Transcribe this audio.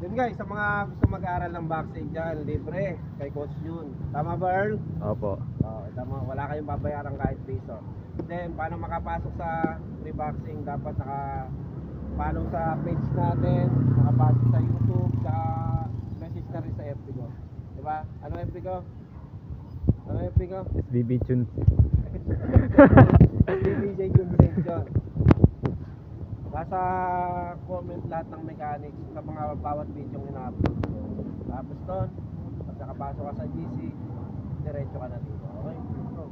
Yun guys, sa mga gusto mag-aaral ng boxing dyan, libre kay Coach Jun. Tama ba, Earl? Opo. Tama, wala kayong babayaran kahit piso. Then, paano makapasok sa free boxing? Dapat naka-follow sa page natin, nakapasok sa YouTube, sa message na rin sa FB ko. Diba? Ano FB ko? Ano FB ko? SBB Tunes. DJ Jun Sensyon. Nasa comment lahat ng mechanics sa mga bawat video yung ina-upload ko. Tapos doon, pag nakapasok ka sa GC, diretso ka na dito. Okay? So,